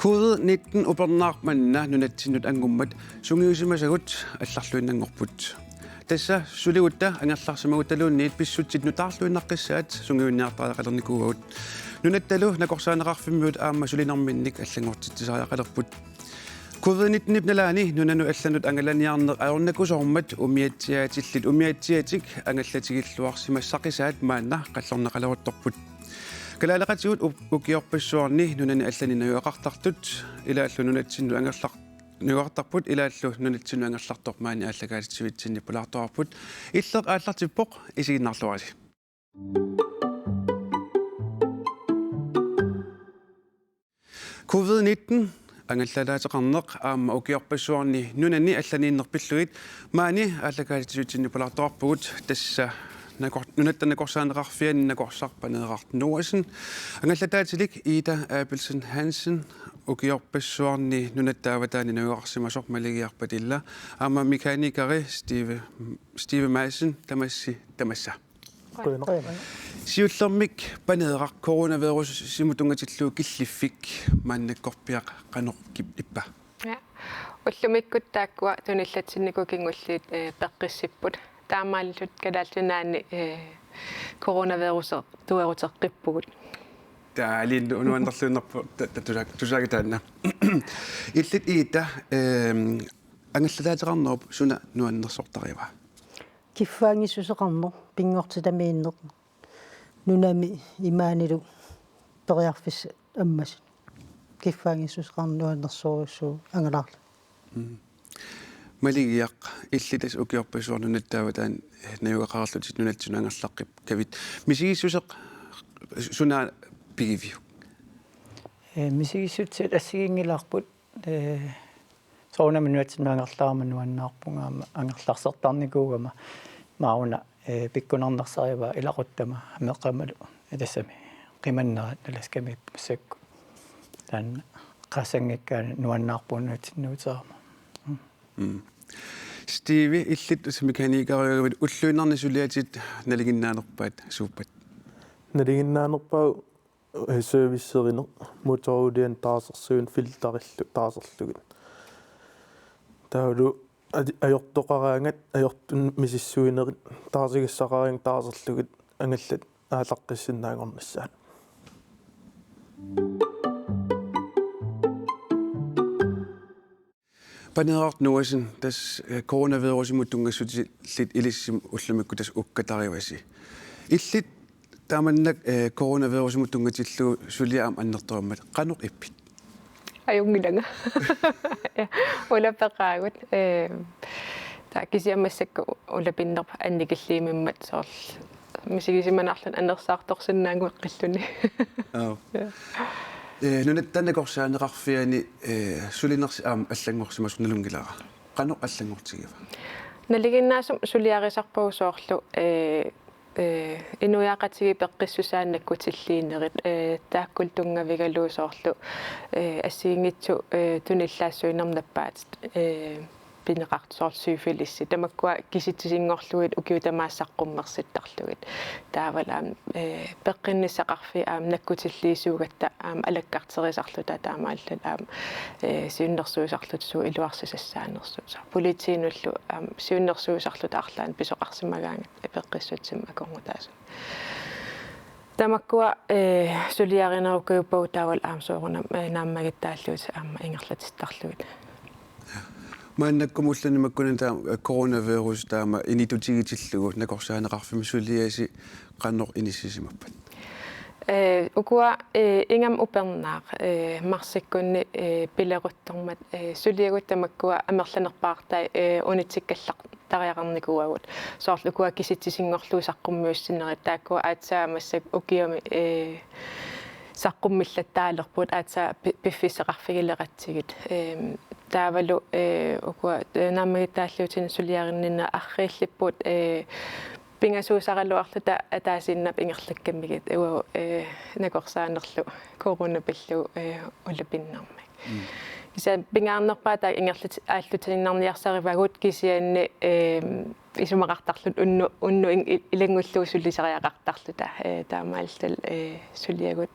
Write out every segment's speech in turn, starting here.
COVID-19 upernaarmanna nunatsinut angummat sungiusimasagut алларлуиннангорпут тасса сулигутта ангерларсимагутталуунниит писсутсит нутаарлуиннаққиссаат сунгиунниартаақалерникуугут нунатталу накорсаанеқарфиммиут аама сулинарминник аллангортитсисариақалерпут COVID-19 ипналаани нунану алланут ангаланиарнеқ аорнакусормат умиатсиаатиллит умиатсиатик ангаллатигиллуарсимассақисаат маанна қаллорнақалерутторпут калаалеқатигут укиорпассуарни нунани алланинаюақартартут илааллу нунатсинну ангерлар нуартарпут илааллу нунатсинну ангерлартормаани ааллагаалитсивитсинни пулаарторпут иллеқ ааллартиппоқ исигиннарлуаси COVID-19 ангаллалаатеқарнеқ аама укиорпассуарни нунани алланииннерпиллугит маани ааллагаалитсивитсинни пулаарторпугут тасса нунаттанакорсаанеқарфиани накорсарпанеқартнуасин ангаллатаатилик Ida Abelsen Hansen укиорпассуарни нунаттааватаани нугаарсимасор малигиарпатилла аама меканикари Steve Madsen тамасса сиуллермик панеэқар коронавирус симутунгатиллуу киллиффик мааннаккорпиақ каноркип иппа уллумиккуттааккуа туниллатсиннику кингуллиит пеққиссиппут таамааллут калааллунаани коронавирусе туерутеққиппугут таалин унуандерлууннарпу тусаагатаанна иллит иита ангаллалаатеқарнеруп суна нуаннерсортарива киффаангиссусеқарнер пингортитамииннеқ нунами имаанилу периарфис аммас киффаангиссусеқарнуаннерсоруссуу ангалаарла малигиақ иллитас укиорпассуарнунаттааватаан наюгақарлутит нунатсуна ангерлаққип кавит мисигиссусеқ суна пигивиу мисигиссутсит ассигингилаарпут соонами нуатсина ангерлаармануаннаарпунгаама ангерларсертарникуугама мауна пиккунарнерсарива илақуттама меқамалу атассами қиманнерат наласками пассакку таан қасангиккаани нуаннаарпунуатсиннуутеарма Steve иллит усмеканикариугавит уллуиннарни сулиатит налигиннаанерпаат сууппат налигиннаанерпау сервиссеринер моторудиан таасерсуун филтариллу таасерлугит таулу ajortoqaraangat ajortun misissuinerit taarsigassaqaring taasерлugit angallat aalaqqissinnaangornissaat панеэрт нуасин тас коронавирусимут lit илиссим уллумикку тас уккатариваси иллит тааманнак коронавирусимут тунгатиллу сулиаам аннерторуммат каноқ иппит аюнгилага улапеқаагут таакисиамассакку улапиннерпа анникиллиимиммат соорл мисигисиманарлан анерсаарторсиннаангу эққиллуни нунаттанакорсаанеқарфиани сулинерси аама аллангорсимасу налунгилара каноқ аллангортигива налигиннаасум сулиарисарпагусоорлу инуяақатиги пеққиссусааннаккутиллиинерит тааккул тунгавигалуусоорлу ассигингитсу туниллаассуинернаппаат пинеқартсоорлсуифилисси тамаккуа киситсисингорлугит укиутамаассаққуммерситтарлугит таавалаам пеққинниссақарфи аам наккутиллиисуугатта аам алаккартерисарлута таамааллат аам сиуннерсуисарлутсуу илуарсисассаанерсуса политиинуллу аам сиуннерсуисарлута арлаан писоқарсимагаангат пеққиссутсим аконгутааса тамаккуа сулиаринеруккууппау таавал аам соорунам нааммагиттааллуут аама ингерлатиттарлугит мааннаккумулланимаккуна таа коронавирус таама инитутигитиллугу накорсаанеқарфими сулиаси қаннеқ иниссисимаппат укуа ингам упернаақ марсиккунни пилеруттормат сулиагуттамаккуа амерланерпаартай унитсиккаллақ тариақарникууагут соорлу укуа киситсисингорлуусаққуммиуссиннери тааккуа аатсаамассак укиами саққуммиллаттаалерпут аатса пиффисеқарфигилеқатсигит таавалу укуа наамагитааллуутин сулиариннина аррииллиппут пингасуусаралуарлута атаасиннап ингерлаккаммигит уа накорсаанерлу коронапиллу улапиннармак киса пингаарнерпаа таа ингерлат ааллутиннарниарсаривагут кисианни исумақартарлут унну илангуллуу суллисариақартарлута таамаалтал сулиагут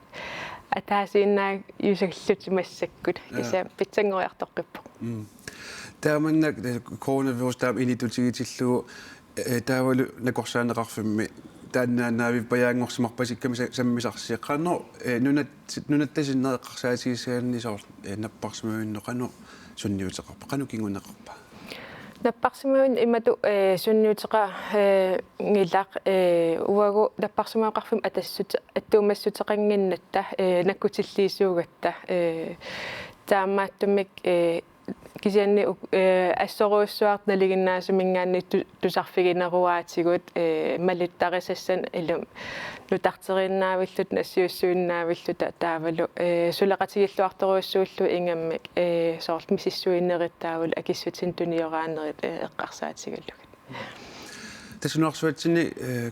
атаасииннаа юсаглутимассаккут киса питсангориарторqippo тааманнак коронавирус таам инитутигитиллугу таавалу накорсаанеқарфимми тааннаанави паяангорсимарпасикками саммисарсиэққано нунаттасиннеэққарсаатигиссаанни соор наппарсимавинно қано сунниутеқарпа қано кингунеқарпа наппарсимавин имату сунниутеқа ngilaq уагу наппарсимаақарфим атассут аттуумассутеқангиннатта наккутиллиисуугатта таамааттумик кисианни ассоруussуарт налигиннаасумингаанни тусарфигинеруаатигут малиттарисассан илум нутартериннаавиллут нассиуссуиннаавиллута таавалу сулеқатигиллуарторуuссууллу ингаммик соорт мисиссуиннериттаавул акиссутин туниораанерит эққарсаатигаллугат тасунаарсуатсини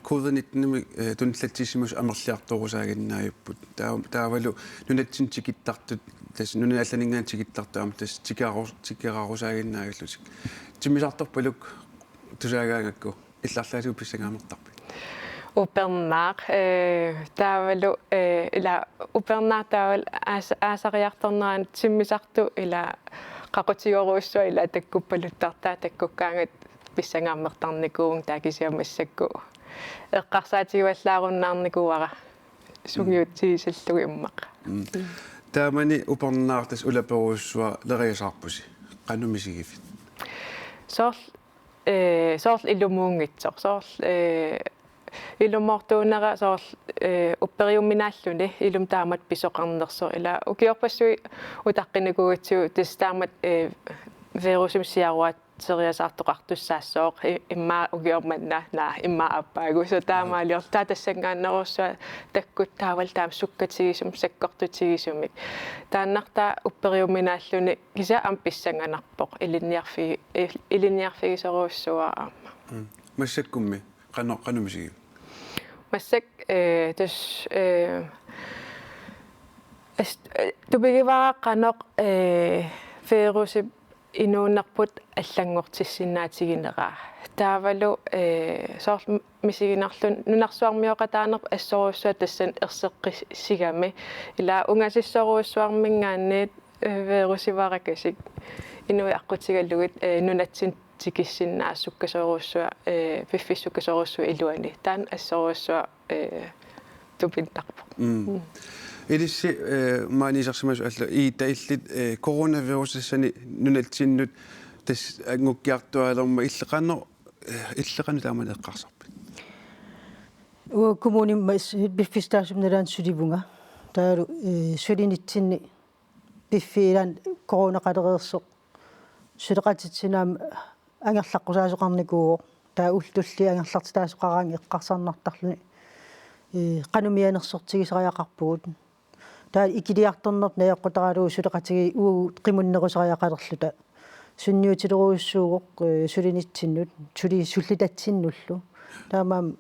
COVID-19-ми тунлаттиссимус амерлиарторусаагиннааюппут таавалу нунатсин тикиттартут тас нуналланингаан тикиттартаама тас тикерарусаагиннаагаллутик тимисарторпалук тусаагаагакку илларлаасуу писсангаамертарпи упернаар таавалу ила упернаар таавал аасариарторнерaan тиммисарту ила qaqutigoruussua ила таккуппалуттартаа таккуккаангат писсангааммертарникуун таакисиамассакку эққарсаатигуаллааруннаарникуара сугиутсигисаллуги иммақ таамани упернаартас улаперуussua лериасаарпуси qannumisigifit соорл илумуунгитсоо соорл илумортуунера соорл уппериумминааллуни илум таамат писоқарнерсо ила укиорпассуи утаққинакугатсуу тастаамат вирусим сиаруат seriasartoqartussaassooq imma ugiormanna naa imma appaagu so taamaaliortaa tassangaanerussua takkut taawal taam sukkatigisum sakkortutigisumik taannartaa upperiuminaalluni kisa am pissanganarpoq iliniarfigisoruussuaa массаккумми qanumisigiv масsak tus tubigivara qanoq virusi инууннарпут аллангортиссиннаатигинераа таавалу соорл мисигинарлун нунарсуармиоқатаанерп ассоруussua тассан ерсеққиссигами ила унгасиссоруussуармингаанниит вирусиваракасик инуи аққутигаллугит нунатсин тикиссиннаа суккасоруussua пиффиссуккасоруussua илуани таан ассоруussua тупинтарпо илисси маанисарсимасу алла иитаиллит коронавируссани нунатсиннут тас ангуккиартуалерма иллеқану таамана эққарсарпи коммуни биффистаасумналаан суливунга таалу сулинитсинни биффиилаан коронақалереерсоқ сулеқатитсинаам ангерлаққусаасоқарникуу таа ултулли ангерлартитаасоқараан эққарсарнартарлуни qanumианерсортигисариақарпугут таа икилиарторнерп наёққутаралуу сулеқатиги уу қимуннерусариақалерлута сунниутилеруussуугоқ сулинитсиннут сули суллитатсиннуллу таамаам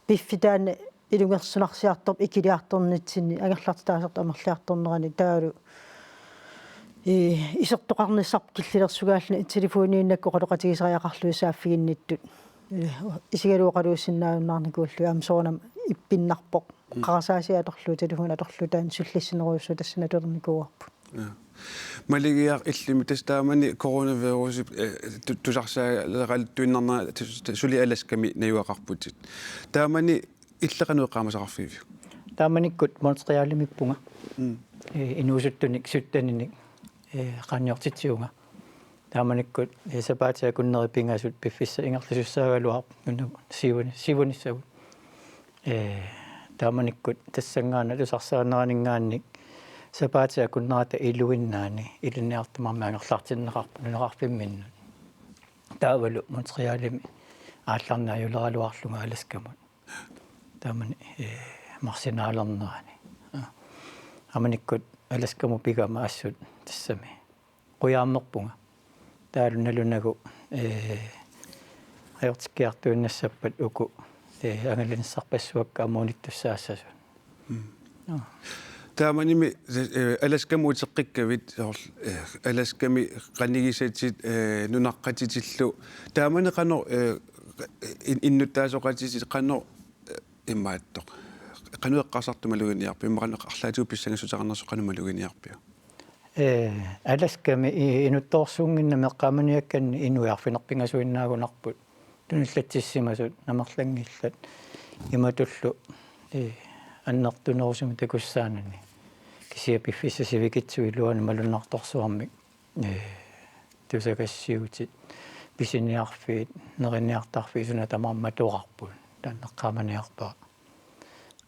пиффитаан илунгерсунарсиарторп икилиарторнитсинни агерлартитаасерт амерлиарторнерани таалу исертоқарниссарп киллилерсугааллани телефонииннакку қалоқатигисариақарлуисааффигинниттут исигалуоқалууссиннаавнаарникууллу амсоонам иппиннарпоқ қарасаасиаторлу телефон аторлу таан суллиссинеруussу тассанаторникууарпут малигиар иллими тастаамани коронавируси тусарсаагаллуиннарна сули аласками наюақарпутит таамани иллеқануэққаамасақарфиви тааманиккут монстриалимиппунга инуусуттуник суттаниник qaanniortitiunga тааманиккут сапаатиа куннери пингаасут пиффисса ингерлисуссаагалуар нуна сивунissагут тааманиккут тассангаана тусарсаанеранингааник сапаатиа куннерата илуиннаани илинниартумарма ангерлартиннеқарпу нунеқарпимминнут таавалу материалими аалларнааюлералуарлунга аласкамут таамани марсинаалернерани аманиккут аласкаму пигама ассут тассами қуяаммерпунга таалуналунагу аёртиккиартуиннассаппат уку ангалинссарпассуакка амуниттуссаассасу тааманими аласкамуутеққиккавит аласками қанигисатит нунаққатитиллу таамани қано иннуттаасоқатисит қано иммааттоқ qanueqqarsartumaluginiarpi imaqan арлаатуу писсангасутеқарнерсо qanumалугиниарпиу аласками инутторсуунгинна меққаманиакканни инуиарфинерпингасуиннаагунарпут тунуллатсиссимасут намерлангиллат иматуллу аннертунерусуми такуссаанани кисия пиффиссасивикитсуи луани малуннарторсуармик тусакассиутит писиниарфиит неринниартарфи суна тамарма туарпут таннеққаманиарпаа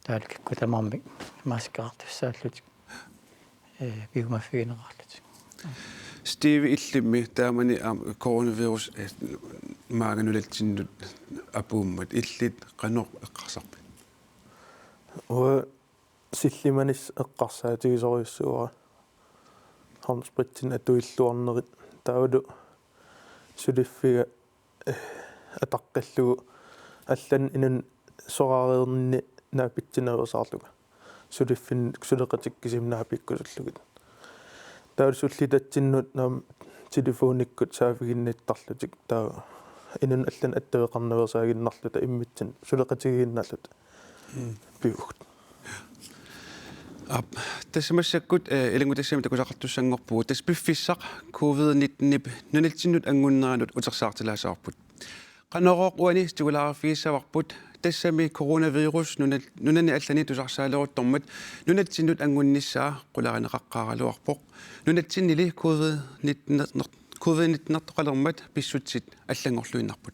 таалкикку тамармик маскаартуссааллутик биумаффигинеқарлут Steve illimmi taamani coronavirus maaganulатсиннут апууммат илlit qanoq eqqarsarpi силлиманис эққарсаатигисориуссуара хамспритсин атуиллуарнерит таулу сулиффига атаққаллугу аллан инун сораареернни наапитсинерусаарлуга сулиффин сулеқатиккисимнаапиккусуллугит таул суллитатсиннут наам телефониккут саафигинниттарлутик таа инун аллан аттавеқарнерусаагиннарлута иммитсин сулеқатигинналлут пиугт тассамассаккут илангутассами такусақартуссангорпугу тас пиффиссақ covid-19 нуналтиннут ангуннеранут утерсаартилаасаарпут qanoroq uani tugularafiissavарпут тассами коронавирус нунани аллани тусарсаалеруттормат нунатсиннут ангуннissaa qularinеқаққаралуарпоқ нунатсиннили covid-19 нартоқалермат писсутсит аллангорлуиннарпут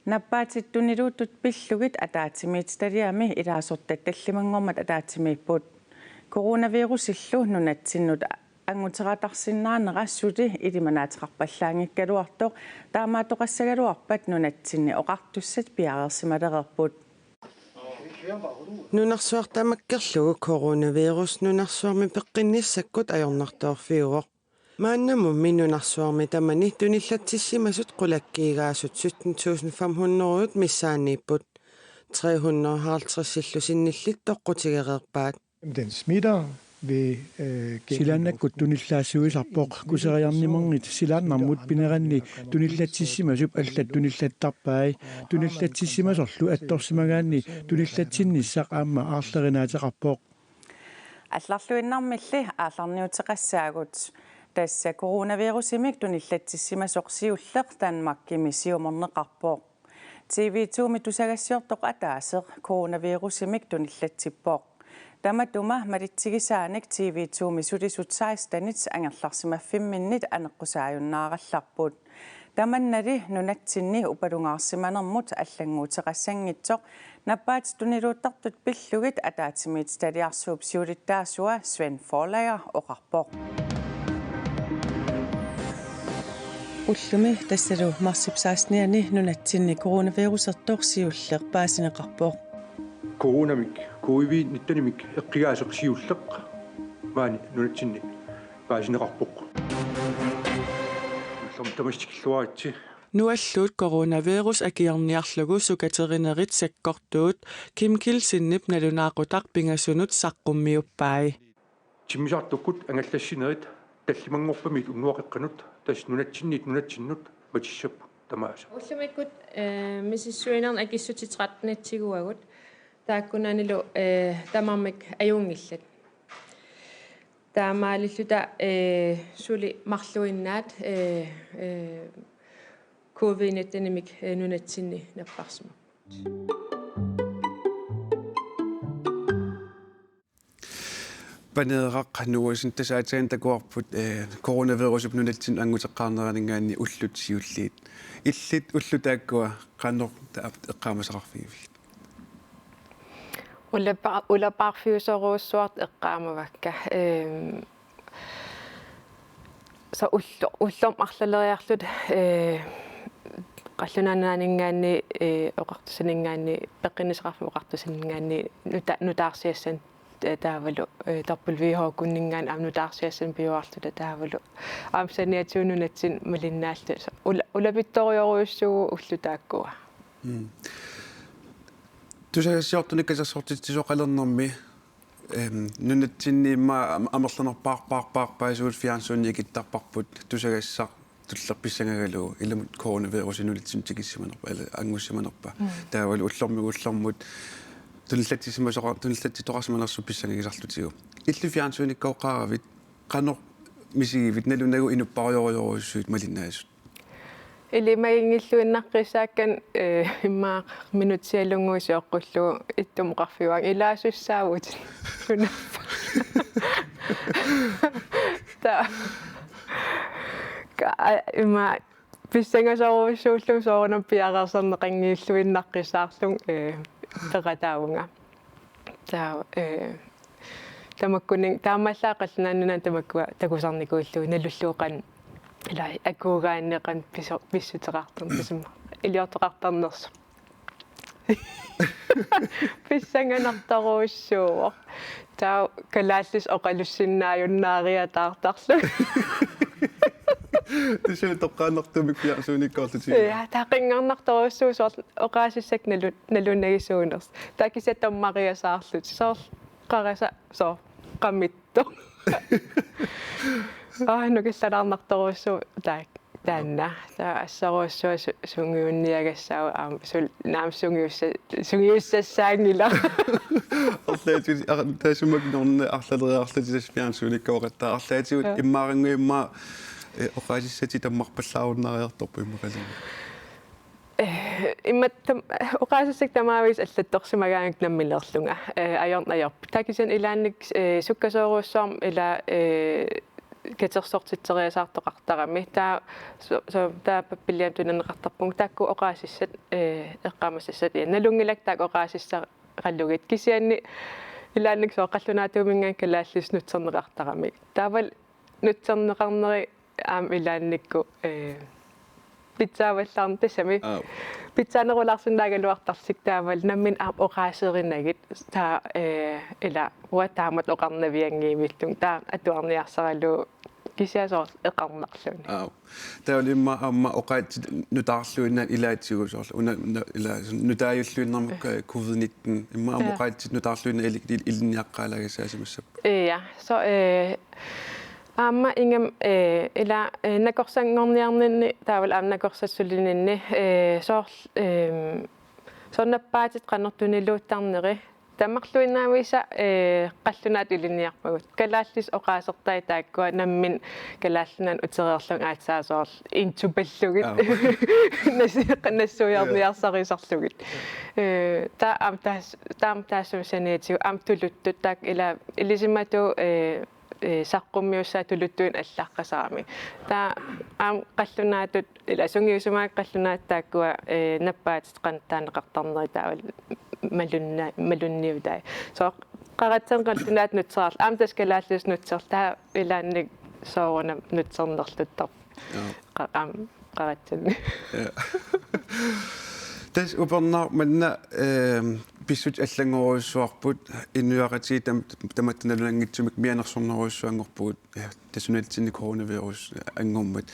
наппаатиттунилуутут пиллугит атаатимиит талиами илаасортат таллимангормат атаатимииппут коронавирусиллу нунатсиннут ангутератарсиннаанерассути илиманаатеқарпаллаангиккалуартоқ таамаатоқассагалуарпат нунатсинни оқартуссат пиарерсималерерпут нунарсуартамаккерлугу коронавирус нунарсуарми пеққинниссаккут ajornartoorfiuoq мааннаму минунарсуарми тамани туниллатсиссимасут қулаккиигаасут 17500 миссаанииппут 350 синниллит тоққутигереерпаат Den smitter ved silannakkut tunillaassуисарпоқ кусериарнимернит силааннармут пинеранни туниллатсиссимасуп аллат туниллаттарпаи туниллатсиссимасорлу атторсимагаанни туниллатсинниссақ аама аарлеринаатеқарпоқ алларлуиннармилли аалларниутеқассаагут тасса коронавирусимик туниллатсиссимасоқсиуллеқ танмаккими сиумернеқарпоқ TV2 тусагассиортоқ атаасеқ коронавирусимик туниллатсиппоқ таматума малитсигисааник TV2 мисулисутсааистанит ангерларсимаффимминнит анеққусааюннааралларпут таманнали нунатсинни упалунгаарсиманермут аллангуутеқассангитсоқ наппаат тунилууттартут пиллугит атаатимиит талиарсууп сиулиттаасуа Свен Форлайер оқарпоқ уллуми тассалу марсипсаасниани нунатсинни коронавирусертоорсиуллеқ паасинеқарпоқ коронамик covid-19-мик эққигаасеқсиуллеқ маани нунатсинни паасинеқарпоқ тамастикиллуаритси нуаллуут коронавирус акиарниарлугу сукатеринерит саккортуут кимкилсиннип налунаақутақ пингасунут саққуммиуппаи тиммисаартуккут ангаллассинерит таллимангорпамит уннуақеққанут тас нунатсиннут матиссаппут тамааса уллумиккут миссуинерн акиссутитратнатсигуагут тааккунанилу тамармик аюнгиллат таамаалиллута сули марлуиннаат covid-19-мик нунатсинни наппарсума панеэрaq нуусин тасаатаан такуарпут коронавирусуп нунатсин ангутеққарнеранигаани уллутсиуллиит иллит уллутааккуа qanor эққаамасақарфигивит улапаарфиусоруuссуарт эққаамавакка са уллом арлалериарлут qallunaanaanингаани оқартусанингаани пеққинисеқарфи оқартусанингаани нутаарсиассан таавалу тарпулвиихоо куннингаан амнутаарсиассан пиуарлута таавалу аамсаниатуунунатсин малиннааллу улапитториоруйуссугу уллутааккуа тусагассиортуниккасарсортитсисоқалернэрми нунатсинниимма амерланерпаарпаарпаарпаасуут фиансуунни киттарпарпут тусагассақ tullerpissangagalu illamut coronavirus inulitsim tikissimaanerpa ala angussimanerpa taavalu ullormiguullormut tunillatitoqarsimanersu pissangagisarlutigu illu fiansuunikkaoqaaravit qanor misigivit nalunagu inupparioriorussuit malinnaasut ili maingilluinnaqqissaakkan immaa minutsialunguusi oqqullugu ittumuqarfiuang ilaasussaavut sunappa ta imma pissangasoruussuullum soorunam piaqarsarneqangiilluinnaqqissaarlung peqataavunga taa tamakkuning taamallaaqallunaannunan tamakkua takusarnikuullugu nalulluuqan ila akuugaanneqan pissuteqartern tisumma iliorteqartarnersu pissanganartaruussuuq taa kalaallis oqalussinnaajunnaariataartarlu tisule toqqaannartumik piarsuunikkaorluti ja taqingarnartaruussuusoor oqaasissak nalunagisuuners takisatammaqiasaarlut soor qarasa soor qammitto nukillanarnartaruussu taanna taa assaruussua sungiunniagassau sul naamsungiussassaangila арлаатигут таасумакнорна арлалериарлатисас пиансууниккаоқаттаа арлаатигут иммаарангуимма оқаасиссати таммарпаллааруннариарторпу иммакалуна имматтам оқаасиссак тамаавис аллатторсимагаангик наммилерлунга аёрнаёрп такисен илаанник суккасооруссаарм ила катерсортитсериасаартоқартарами таа таа паппилиам тунанеқартарпунг таакку оқаасиссат эққамассат налунгилак таак оқаасисса qalluгит кисианни илаанник сооқаллунаатуумингаан калааллис нутсернеқартарами таавал нутсернеқарнери аам илаанникку питсааваллаарн тассами питсаанерулаарсинаагалуартарсик таавал наммин аам оқаасеринагит таа ила уатаамат оқарнавиангиимиллун таа атуарниарсаралу кисиасоор эқарнарлуни таалимма амма оқаат нутаарлуиннаан илаатсигусоорлу уна ила нутааюллуиннэрмак covid-19 имма амма оқаат нутаарлуинна илинниаққаалагасаасимассап ja så amma ingam ila nakorsangorniarninni taaval amnakorsassulininni so nappaatit qanertuniluuttarneri таммарлуиннаависа қаллунаат илинниарпагут калааллис оқаасертай тааккуа наммин калааллунан утериерлун аатсаасоор интупаллугит нассуярниарсарисарлугит таам таассусаниатигу ам тулуттут таак ила илисимату саққуммиуссаа тулуттуин аллааққасарами таа аам қаллунаатут ила сунгиусумаак қаллунаат тааккуа наппаатит қантаанеқартарнери таавал малунниутай so qaratsan qallunaat nutserал aam taskalaallus nutser taa ilaannik sooruna nutsernerluttar aam qaratsan tas upernar manna pissut аллангоруйссуарпут иннуақати таматтаналуангитсумик мианерсорнеруйссуангорпугут таsunalitsinni коронавирус ангормат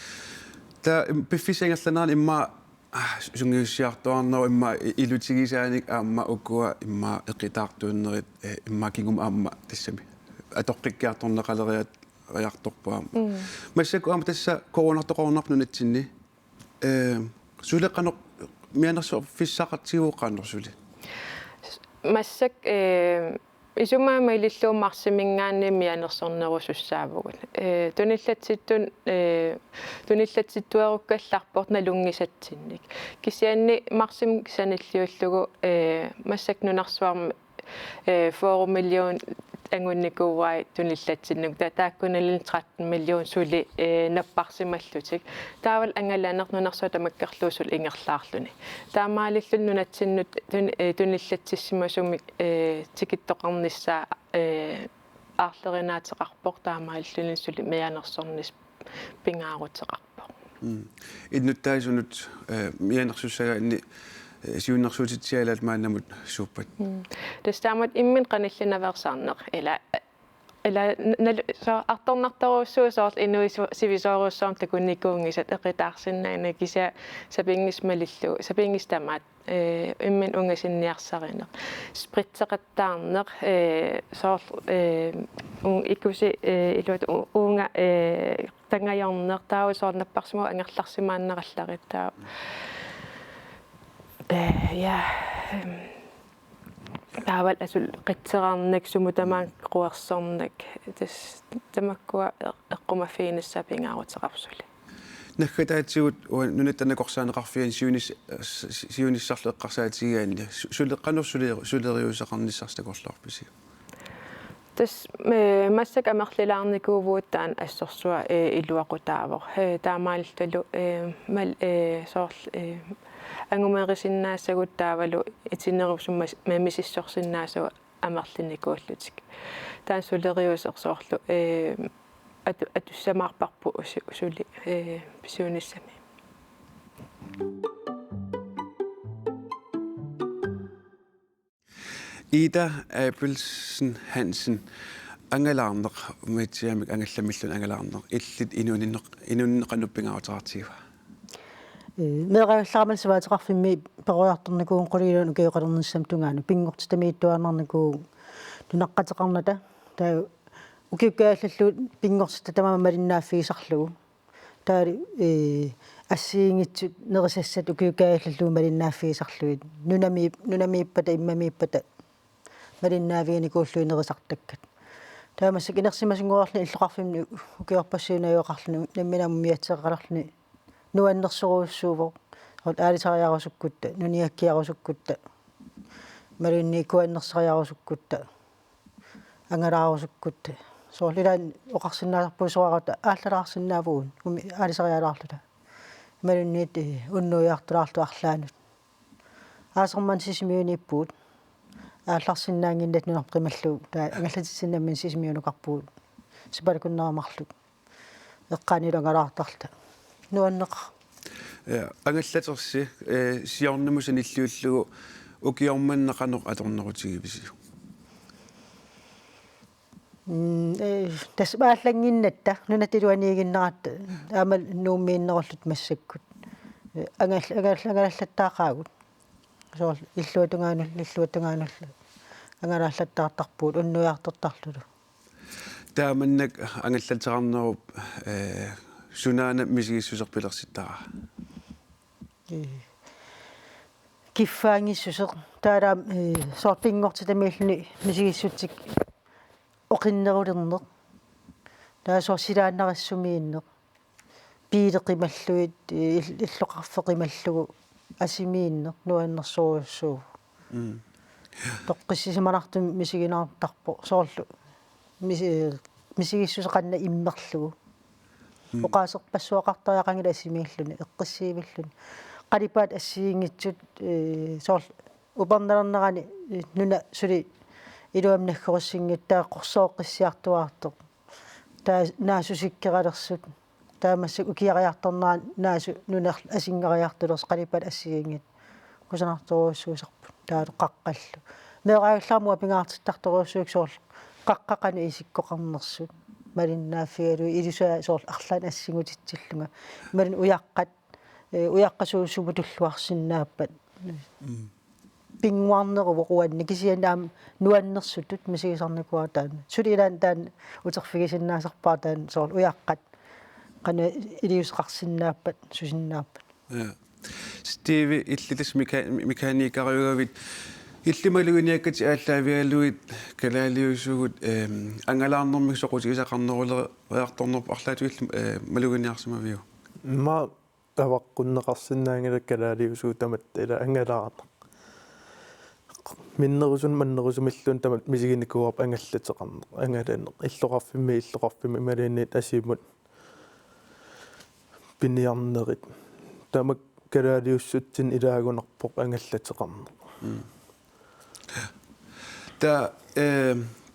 та пиффисангерланаан имма сунgiussiartuarnero имма илутигисааник аама уккуа имма эқитаартууннерит имма кингум аама тассами атоққиккиарторнеқалериат аярторпаа массаку аама тасса коронартоқорнарнунатсинни сулеқанеқ мианерсо фиссақартигууққаанерсули массак исумаама илиллууммарсимингаанни мианерсорнерусуссаавгут туниллатситтуеруккалларпорт налунгисатсинник кисианни марсим саниллиуллугу массак нунарсуарми 4 миллион ангунникууай туниллатсиннук тааккуналин 13 миллион сули наппарсималлутик таавал ангалаанернунарсуа тамаккерлуусул ингерлаарлуни таамаалиллун нунатсиннут туниллатсиссимасумик тикиттоқарниссаа аарлеринаатеқарпор таамааллунин сули мианерсорнис пингаарутеқарпор иннуттаасунут мианерсуссага инни сиуннэрсуутитсиалаат мааннамут сууппат тастаамат иммин каниллинаверсаарнеқ ила så artornartaruussuusoorl inuisivisuoruussoorm takunnikkuungisat eqitaarsinnaana kisa sapingismalillu sapingistamaat immin ungasinniarsarineq spritseqattaarneq soorl ikusi ilut uunga tangajornertaavu soornapparsimu angerlarsimaannaqallarittaa ja taawal asul qitserarnak sumutamaan quersornak tamakkua eqqumaffiinissapingaarutеқарсули наггатаатсигут нунаттанакорсаанеқарфиан сиунissarleqqarsaatigiaanni сулеққанерсулериусеқарниссарстакорлаарписи тас массак амерлилаарникуувуутаан ассорсуа илуақутаавор таамаалталу мал соорл ангумерисиннаассагут таавалу итинерусумма мамисиссорсиннаасу амерлиникууллутик таан сулериусерсоорлу атуссамаарпарпу усули писуниссами Ida Abelsen Hansen angalarneq umatsiamik angallamillun angalarneq illit inunneqanuppingautaraatiga meeqagallarmalsavaatiqarfimmi peruartornikuun quliluun ukiuqalernerssam tungaanu pingortitamiittuarnarnikuu tunaqqateqarnata taa ukiukkaallalluut pingortita tamama malinnaaffigisarlugu taali ассиингитсут нерисассат укиукаагаллуу малиннааффигисарлуит нунамииппата иммамииппата малиннаавигникууллуу нерисартаккат таамассак инерсимасунгуарлни иллоқарфимни укиорпассуунаюоқарлуни намминаму миатсеқаларлни нуаннерсоруussуувоо рот аалисариарусуккутта нуниаккиарусуккутта малинникуаннерсариарусуккутта ангалаарусуккутта соорлилаан оқарсиннаасарпуусуарата ааллалаарсиннаавуун уми аалисариалаарлута малинниит уннуиартулаарту арлаанут аасерман сисмиуниппуут аалларсиннаангиннат нунарпрималлуу таа ангаллатиссиннаммин сисмиунукарпуут сипалакуннарамарлу эққаанилангалаартарта нуаннеқ ангаллатерси сиорнамусан иллууллугу укиорманнеқанеқ аторнерутигиписи тасмааллангиннатта нунатилуаниигиннератта аамал нууммииннеруллут массаккут ангаллаттаақаагут соор иллуатунгаанулла ангалааллаттаартарпуут уннуяартертарлулу тааманнак ангаллатерарнеруп сунаана мисигиссусерпилерситтара киффаангиссусеқ таалаам соорпингортитамииллуни мисигиссутсик оқиннерулернеқ таасоо силааннариссумииннеқ пиилеқималлуит иллоқарфеқималлугу асимииннеқ нуаннерсоруссуу тоққиссисиманартум мисигинаартарпо соорлу мисигиссусеқанна иммерлугу оқаасерпассуақартариақангила асимииллуни эққиссиивиллуни қалипаат ассиингитсут соорлу уперналернерани нуна сули илуамнаггориссингиттаа қорсооққиссиартуаартоқ таа наасусиккералерсут таамассак укиариарторнаа наасу нунерл асингариартулерс қалипаат ассигингит кусанарторуссуусарпут таалу қаққаллу меэраагиллаармуа пингаартиттарторуссуук соорлу қаққақани исиккоқарнерсут малиннааффигалу илусаа соорлу арлаан ассигутитсиллунга малин уяққасууссумутуллуарсинааппат пингуарнеруворуанни кисианаам нуаннерсутут мисигисарникуа таан сулилаан таан утерфигисиннаасарпаа таан соор уяаққат қана илиусеқарсинааппат сусиннааппат стиви иллитас меканикариугавит иллималугиниаккати ааллаавиалуит калаалиусугут ангалаарнэрмик соқутигисақарнерулериарторнерп арлаатуилл малугиниарсимавиу ма таваққуннеқарсинаангилак калаалиусуу тамат ила ангалаарна миннерусун маннерусумиллуун тамат мисигиникуарп ангаллатеқарне ангалаанне иллоқарфимми малиинниит асимут пиниарнерит тамак калаалиуссутсин илаагунарпоқ ангаллатеқарне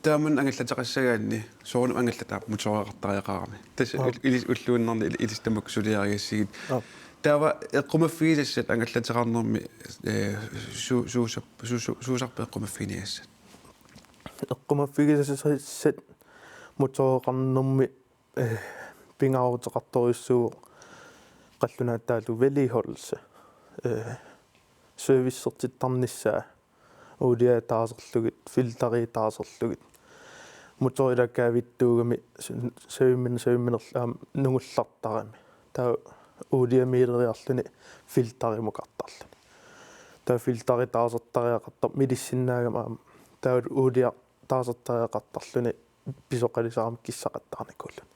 тааман ангаллатеқассагаанни соорнум ангаллатаа мутореқартариақарами тас илис уллууннарни илистамак сулиариассигит таава эққумаффигисассат ангаллатеқарнерми суусарпе эққумаффиниассат эққумаффигисассат мутореқарнерми пингаавутеқарторуссуу қаллунааттаалу велихолса сервиссертиттарниссаа улиатаасерлугит филтариитаасерлугит motorilakkaavittuugami seuimminerlaam nungullartarami taa uliamiileriarluni filtarimuqartarluni taa filtari taasertariaqartar milissinnaagama taa ulia taasertariaqartarluni pisoqalisaaram kissaqattarnikulluni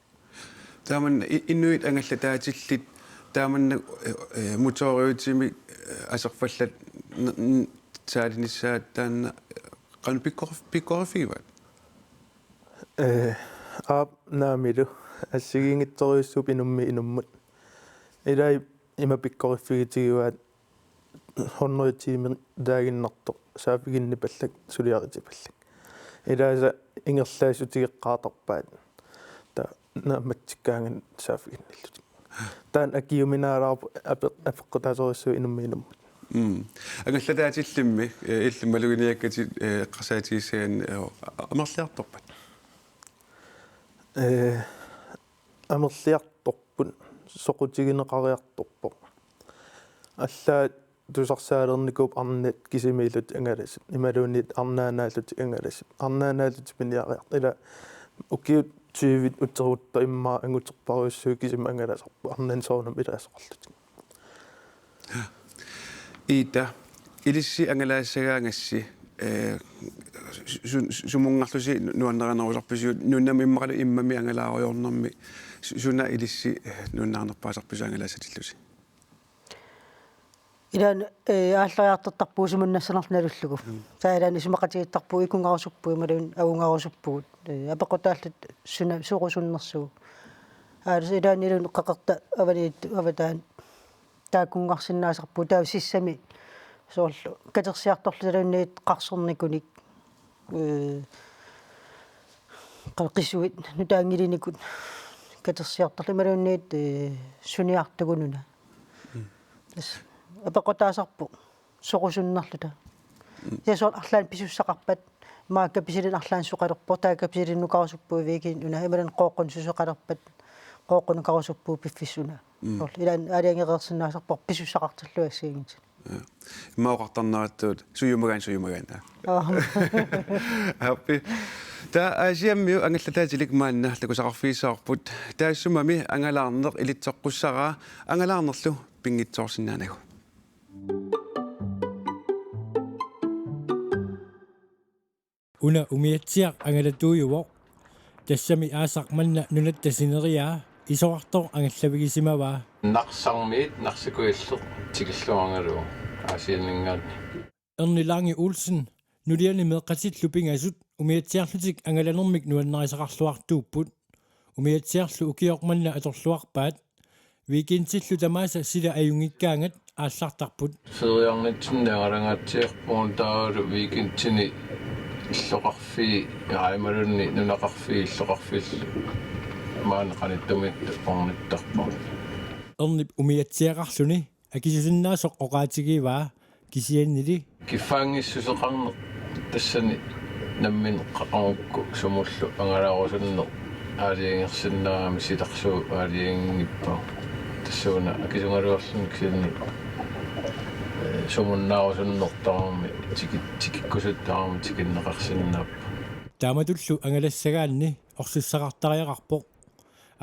taaman innuit angalla taatillit taamanna motoriutimi aserfallat saalinissaat taanna qanu pikkorfiivat naamilu assigiingittoriussup inummi inummut ilai ima pikkoriffigitigiguat horneritiimi daaginnartoq saafiginnipallak suliaritipallak ilaasa ingerlaasutigeqqaatarpaat ta naammatsikkaangan saafiginnillut taan akiuminaalaarpu apeqqutaasorissu inummi inummut angalla taatillimmi illumaluginiakkati qarsaatigissagan amerliartorpat amerliartorpun soqutigineqariartorpoq аллаа тусарсаалерникуп арнит кисимиилут ангаласит ималуунит арнаанааlut ангаласит арнаанаалут пиниариарт ила укиут тивит утерутта иммаа ангутерпаруссуу кисима ангаласарпу арнан соонам илаасоқарлут ита илисси ангалаассагаангасси сумунгарлуси нуаннеранерусарписиут нуннами иммақалу иммами ангалааруйорнэрми суна илисси нуннаарнерпаасарпису ангалаассатиллуси илан ааллариартартарпуу сумуннассанерлналуллугу таалаани сумақатигиттарпуу икунгарусуппуу ималун агунгарусуппугут апеқутааллут суна суурусуннэрсугу аалис илаанилун қақарта авалиит аватаан тааккунгарсиннаасарпуу таа сиссами соорлу катерсиарторлулунниит қарсорникуник қалқисуит нутаангилиникут катерсиарторлу ималунниит суниартугунуна апеқутаасарпу сорусуннерлута ясоор арлаан писуссақарпат маакка писилин арлаан суқалерпо таакка писилин нукарусуппуу векин уна ималан қооққун сусуқалерпат қооққун карусуппуу пиффиссуна илаан алиангереерсинаасарпор писуссақартиллуассигинит имаоқартарнаратtuut суйумагаан аппи та асиаммиу ангаллатаатилик маанна лагусақарфиисаарпут таассумами ангалаарнеқ илитсоққуссараа ангалаарнерлу пингитсоорсинаанагу una umiatsiaq angalatuuyuvoq tassami aasaqmanna nunattasineriaa isoartor angallavigisimavaa naqsarmiit narsikuillerq tikilluangalu aasianningaat Ernilangi Olsen nuliani meeqatillu pingasut umiatsiarlutik angalanermik nuannariseqarluartuupput umiatsiarlu ukiormanna atorluarpaat viikintillu tamaasa sila ajungikkaangat aallartarput feriarnitsinnarangatsiarpuun taalu viikintini illoqarfi aimalunni nunaqarfi illoqarfillu maanaqanittumit ornittarpa ernip umiatsiaqarluni akisusinnaasoq oqaatigivaa kisiannili kiffaangissuseqarne tassani nammin qaqarukku sumullu angalaarusunne aaliangersinnaami silarsuu aaliangippa tassuuna akisungaluarlun kisinni sumunnaarusunnertaarmi tikikkusuttaarmi tikinneqarsinnaappa taamatullu angalassagaanni orsussaqartariaqarpoq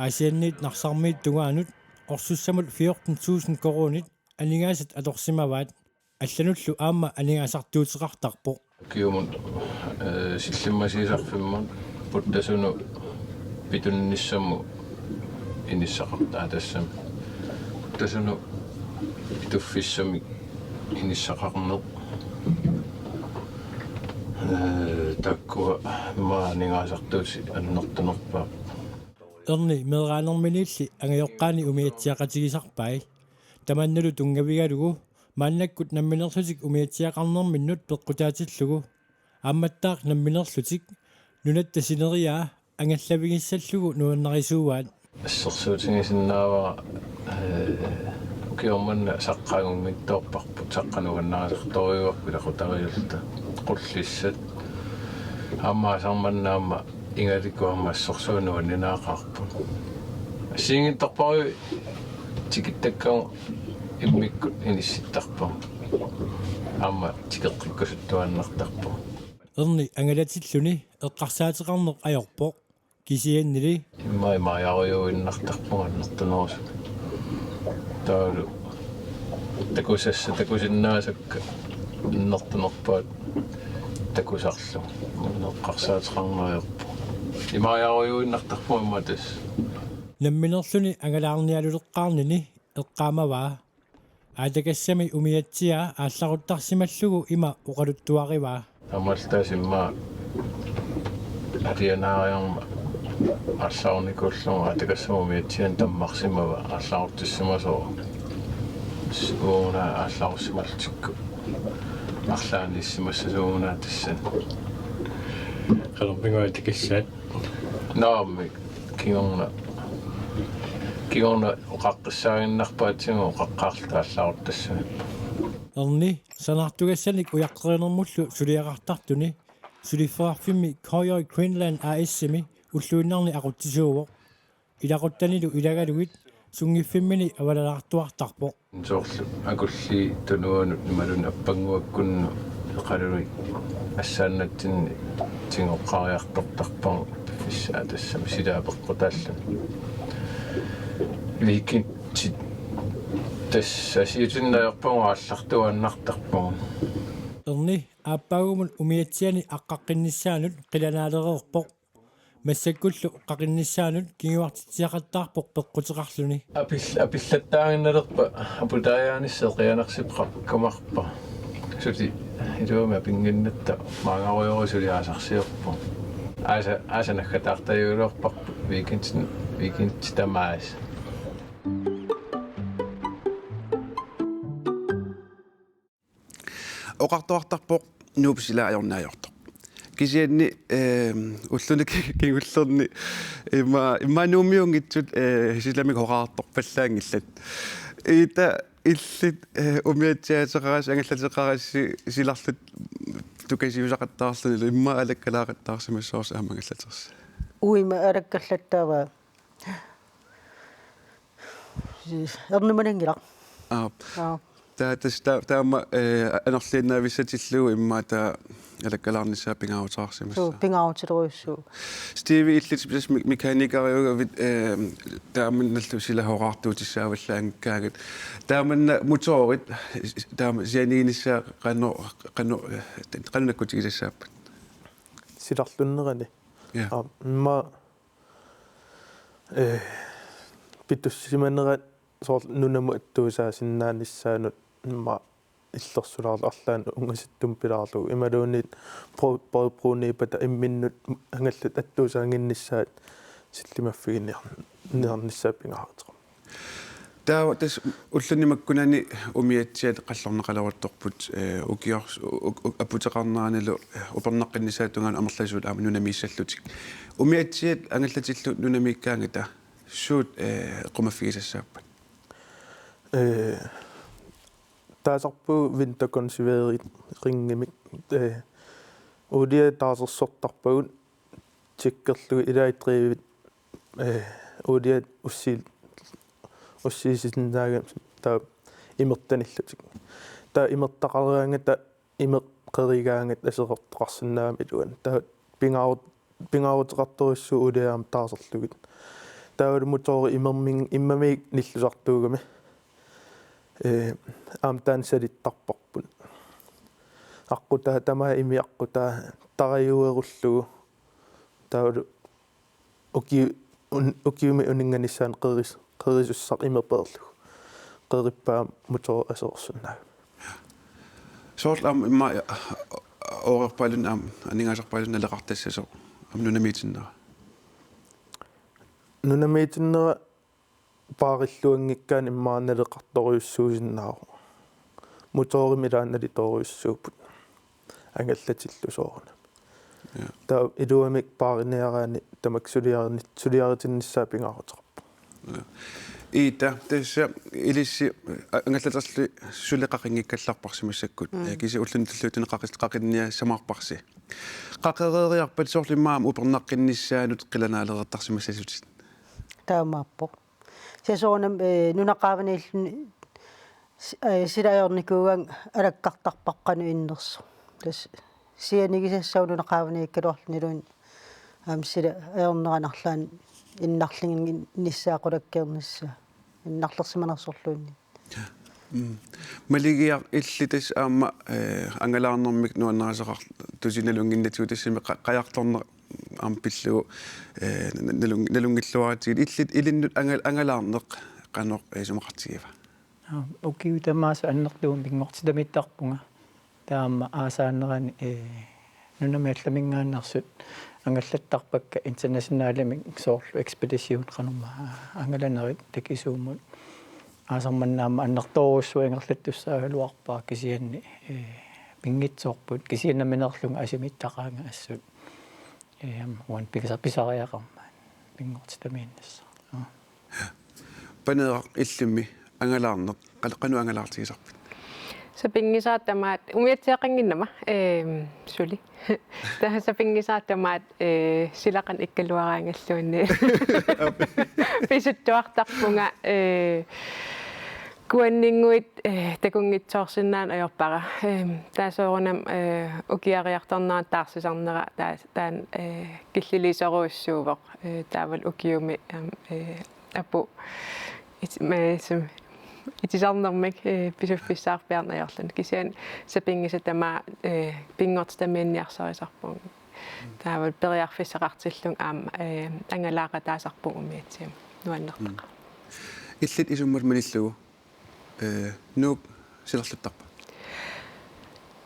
aasianniit narsarmiit tungaanut orsussamut 14.000 koronit aningaasat atorsimavaat аллануллу аама анигаасартуутеқартарпо киумун силлиммасиисарфимман путтасуну питунниссаму иниссақартаа тассам тасуну туффиссами иниссақарнеқ таккуа маанигаасартуути аннертунерпаа эрни мераанерминилли ангайоққаани умиатсиақатигисарпай таманналу тунгавигалугу мааннаккут намминерлутик умиатсиақарнерминнут пеққутаатиллугу аамматтаақ намминерлутик нунатта синериаа ангаллавигиссаллугу нуаннарисууаат ассерсуутингисиннаава укиорманна саққаагуммиттоорпарпут саққануганнаасерториуарпу лақутариулта қуллиссат аамаасарманнаама ингаликуамма ассерсуунуаннинаақарпу сингитторпаруи тикиттаккау иммиккут инисситтарпу аама тикеққиккусуттуаннартарпу erni angalatilluni eqqarsaatiqarneq ajorpoq kisiannili имаиариуиннартарпуганнэртунерус таалу такусиннаасакка иннэртунерпаат такусарлу неққарсаатеқарнериерпу имаиариуиннартарпугамма тас намминерлүни ангалаарниалулеққарнини эққаамаваа аатакассами умиатсиа аалларуттарсималлугу има уқалуттуариваа амалтаасимма арианаариарма ааллаарникуллуга аатакассамумиатсиан таммарсимава ааллаарутиссимасоо сууна ааллааруссималтикку арлааниссимассасууна тассан қалампингуатикиссаат наамми кигорна оқаққиссаагиннарпаатсигу оқаққаарлта ааллааруттассана erni sanartugassanik ujaqqerinermullu suliaqartartuni sulifferarfimmi Coyoy Queensland AS-mi ulluinnarni aquttisuuvoq ilaquttanilu ilagalugit sungiffimini avalalaartuartarpo soorlu akulli tunuunu nimalun appanguakkunnu eqaluni assaannatsinni tingoqqariartortarpang fissaa tassami silaapeqqutaallan viikin tässä siirtynnäjärpanga аллартуаннартарпагун erni aappaagumun umiatsiani aqqaqqinnissaanut qilanaalererpoq массаккуллу qaqinnissaanut kiguartitsiaqattaarpoq peqqutiqarluni апиллаттаагинналерпа апутаяаниссеэ qianarsipeqa камарпа сути илуама пингиннатта маангаруйорусулиаасарсиерпу ааса нахкатаартаюулуарпарпу викинт тамаас оқартуартарпоқ нуупсилаajornaajortoq кисианни уллуник кигуллерни иммануумиунгитсут силамик хораартоқ паллаангиллат ита иллит умиатсиатеқарас ангаллатеқарасси силарлут тукасиусақаттаарлуни имма алаккалаақаттаарсимассоорс аамагаллатерс уима алаккаллаттаава ернуманангилақ таама анерлииннаависсатиллугу иммаата алаккалаарниссаа пингаарутаарсимасса пингаарутилеруйуссуу стиви иллит пис механикариугавит тааманналлу силахораартуутиссааваллаангкаагат тааманна моторит таама сианиинисса каннаккутигисассааппат силарлуннерани имма питуссиманерат соор нунаму аттуусаасиннааниссаанут имма иллерсулаарла арлаан унгаситтум пилаарлугу ималуунит проунипата имминнут ангаллут аттуусаангиннissaат силлимаффигинниарниссаа пингаарутеқ таа тас уллунимаккунани умиатсиат қаллорнеқалерутторпут укиорс апутеқарнааналу упернаққиннисаатунгаан амерласуут аама нунамииссаллутик умиатсиат ангаллатиллу нунамиккаангата суут қумаффигисассааппат таасарпу винтаконсивеерит рингимик удиа таасерсортарпагут тиккерлуги илаитриивит удиа уссиисиннаага таа имертаниллутик таа имертақариангата имеққеригаангат асеқертоқарсинаами туан таа пингаарутеқарторуссуу удиаам таасерлугит таавал мотори иммамик ниллусартуугами аамтаан салиттарпарпут аққутаа тамаа имиаққутаа тараюеруллугу таавал укиуми унинганиссаан қерисуссақ имерперлугу қериппаа мотори асеерсуннаа соорл имма оорерпалун анингаасарпалун налеқартассасо амнунамиитиннера нунамиитиннера паариллуангиккаан иммааналеқарторюссуусиннаару моторимилааннали торюссууппут ангаллатиллу соорна таа илуамик паариниараани тамак сулиаритинниссаа пингаарутеқарпу ита тасса илисси ангаллатерли сулеқақингиккалларпарсимассаккут киси уллунтиллуутин қақинниа самаарпарси қақереериарпат соорлимаам упернаққинниссаанут қиланаалерертарсимассасутит таамааппоқ сесоонам нунақааваниллуни силаёрникуугаан алаккартарпаққану иннерсо тас сианигисассаунунеқаавани иккалуарлунилуун сила аернеранарлаан иннарлингин ниссаақулаккернисса иннарлерсиманерсорлуунни малигиар иллитас аама ангалаарнэрмик нуаннерасеқар тусиналунгиннатигу тассами қаярторнер ампиллугу налунгиллуаратигит иллит илиннут ангалаарнеқ qanoq sumaqartigiva ukkiutamaasa annerluum pingortitamиттарпунга таама аасааннерани нунамиалламингааннарсут ангаллаттарпакка интернационалимик соорлу экспедисиун qanumma ангаланерит такисуумут аасарманнаама аннерторуссуингерлаттуссаагалуарпаа кисианни пингитсоорпут кисианнаминерлунга асимиттақаанга ассут уан писариақарма пингортитамииннасса панеа иллимми ангалаарнеқ qanu angalaartigisarput sapingisaatamaat umiatsiaqanginnama suli taha sapingisaatamaat silaqan ikkaluaraangalluunni pisuttuartarpunga kuanninguit takungitsoorsinnaan ajorpara taasoorunam ukiariartarnaa taarsisarnera taan killilisoruussuuvoq taaval ukiumi apu итисарнэрмик писуффиссаарпиарнаёрлун кисиан сапингисатама пингортитамиинниарсарисарпун таавал периарфиссақартиллун аама ангалааqa таасарпун умиатсиам нуаннертаqa иллит исуммат маниллугу нууп силерлуттарпа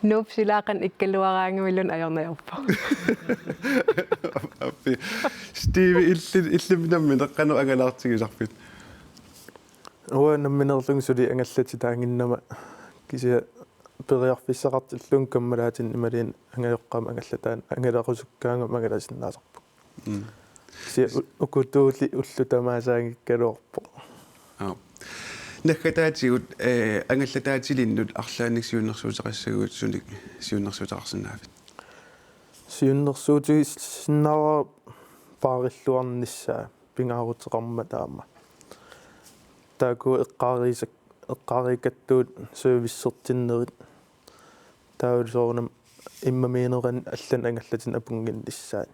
нууп силаақан иккалуараангамиллун ajornayorpa стиви иллиминамми неққану ангалаартигисарпит уанамминерлун сули ангаллати таангиннама кися периарфиссақартиллун каммалаатин ималиин ангаёққама ангаллатаан ангалақусуккаанга магаласиннаасарпу кися укутуули уллутамаасаангиккалуорпо нахкатаатигут ангаллатаатилиннут арлааник сиуннэрсуутеқассагуут суник сиуннэрсуутеқарсинаафит сиуннэрсуутигисиннаава паариллуарниссаа пингаарутеқарма таама таку эққарикаттуут сервиссертиннерит таулсоорнам иммамиинеран аллан ангаллатин апунгиннссаат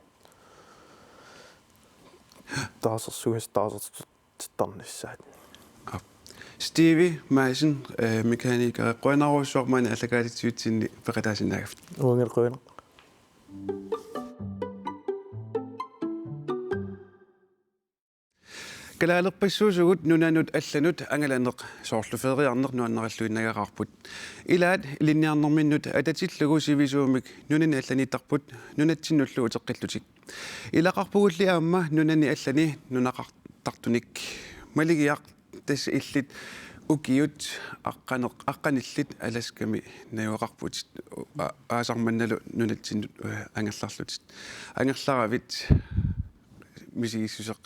таасерсугастаасертарниссаат Stevie Maisen mekaniker qonarussuarmani allakaalitsuutsinni peqataasinnaaгафт уангелқуина kalaalerpassuusugut nunanut allanut angalanneq soorlufeeriarneq nuanneralluinnagaqarput ilaat linniarnerminnut atatillugu sivisuumik nunani allanittarput nunatsinullu uteqqillutik ilaqarpugulli aamma nunani allani nunaqartartunik maligiaq tas illit ukiut aqqanillit alaskami najuaqarputit aasarmannalu nunatsinut angallarlutit angerlaravit misigissuseq